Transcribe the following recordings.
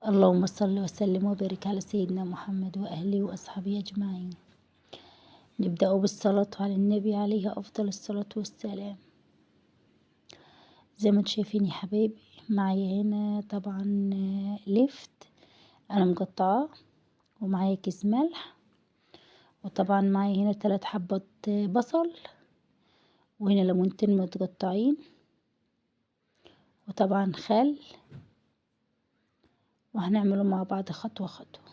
اللهم صل وسلم وبارك على سيدنا محمد وأهله وأصحابه أجمعين. نبدأ بالصلاة على النبي عليه أفضل الصلاة والسلام. زي ما انتم شايفين يا حبايبي، معايا هنا طبعا لفت أنا مقطعاه، ومعايا كيس ملح، وطبعا معايا هنا 3 حبات بصل، وهنا ليمونتين متقطعين، وطبعا خل، وهنعمله مع بعض خطوة خطوة.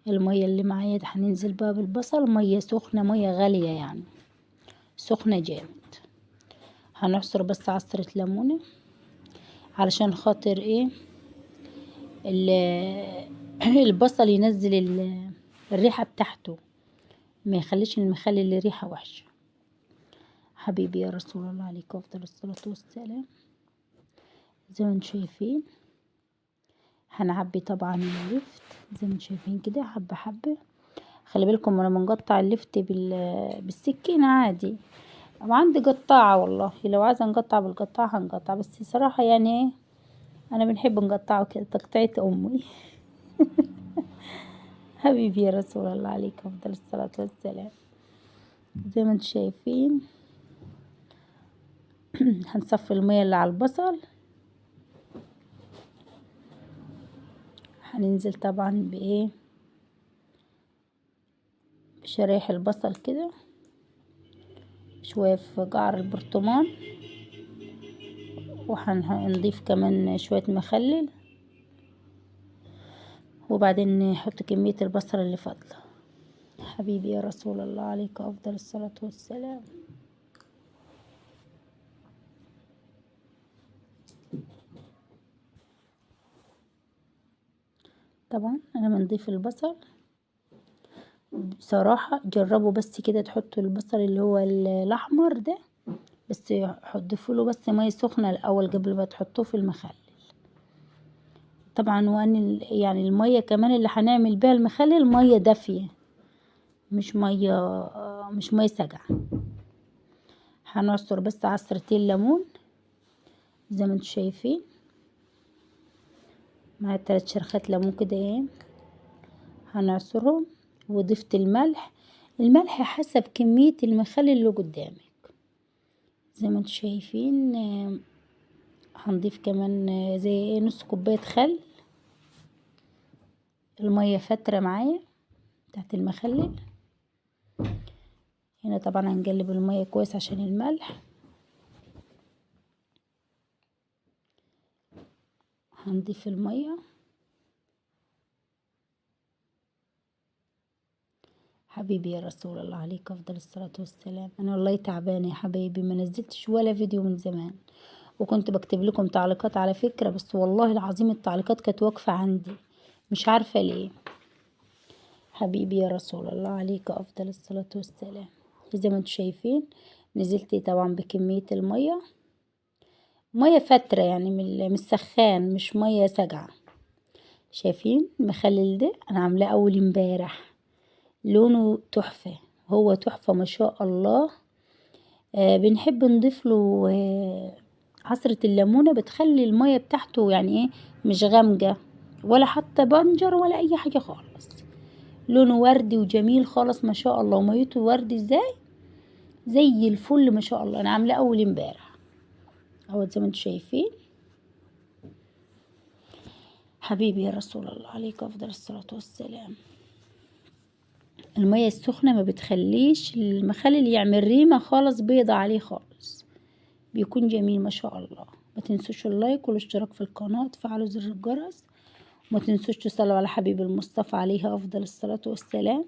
المية اللي معايا ده هننزل بقى بالبصل، مية سخنة، مية غالية يعني سخنة جامد. هنعصر بس عصرة ليمونة علشان خاطر ايه البصل ينزل الريحة بتاعته، ما يخليش المخلل ريحة وحشة. حبيبي يا رسول الله عليك افضل الصلاة والسلام. زي ما انتم شايفين هنعبي طبعا اللفت زي ما انتم شايفين كده حبة حبة. خلي بالكم انا بنقطع اللفت بالسكينة عادي، وعندي قطاعة والله لو عايزة نقطع بالقطاعة هنقطع، بس صراحة يعني ايه انا بنحب نقطعه كده تقطيعة امي. حبيبي يا رسول الله عليك افضل الصلاة والسلام. زي ما انتم شايفين هنصفي المية اللي على البصل، هننزل طبعا بايه بشرايح البصل كده، شوية في قعر البرطمان، وهنضيف كمان شوية مخلل، وبعدين نحط كمية البصل اللي فاضلة. حبيبي يا رسول الله عليك افضل الصلاة والسلام. طبعا انا بنضيف البصل بصراحة، جربوا بس كده تحطوا البصل اللي هو الاحمر ده، بس حطوا له بس مية سخنة الاول قبل ما تحطوه في المخلل. طبعا وان يعني المية كمان اللي هنعمل بيها المخلل مية دافية، مش مية ساقعة. هنعصر بس عصرتين ليمون زي ما انتم شايفين، مع 3 شرخات ليمون كده ايه هنعصرهم. وضفت الملح حسب كمية المخلل اللي قدامك زي ما انتم شايفين. هنضيف كمان زي ايه نص كوباية خل. المية فترة معايا بتاعت المخلل. هنا طبعا هنقلب المية كويس عشان الملح. هنضيف المية. حبيبي يا رسول الله عليك افضل الصلاة والسلام. انا والله تعبانة يا حبايبي، ما نزلتش ولا فيديو من زمان، وكنت بكتب لكم تعليقات على فكرة، بس والله العظيم التعليقات كانت واقفة عندي مش عارفة ليه. حبيبي يا رسول الله عليك افضل الصلاة والسلام. زي ما انتم شايفين نزلت طبعا بكمية المية، مية فترة يعني من السخان، مش مية ساقعة. شايفين المخلل ده انا عاملاه اول امبارح، لونه تحفة، هو تحفة ما شاء الله. بنحب نضيف له عصرة الليمونة، بتخلي المية بتاعته يعني ايه مش غامقة ولا حتى بنجر ولا اي حاجة خالص، لونه وردي وجميل خالص ما شاء الله، وميته وردي ازاي زي الفل ما شاء الله. انا عاملاه اول امبارح اهو زي ما انتم شايفين. حبيبي يا رسول الله عليك افضل الصلاة والسلام. المية السخنة ما بتخليش المخلل يعمل ريمة خالص بيضة عليه خالص، بيكون جميل ما شاء الله. ما تنسوش اللايك والاشتراك في القناة وتفعلوا زر الجرس، وما تنسوش تصلوا على حبيب المصطفى عليه افضل الصلاة والسلام.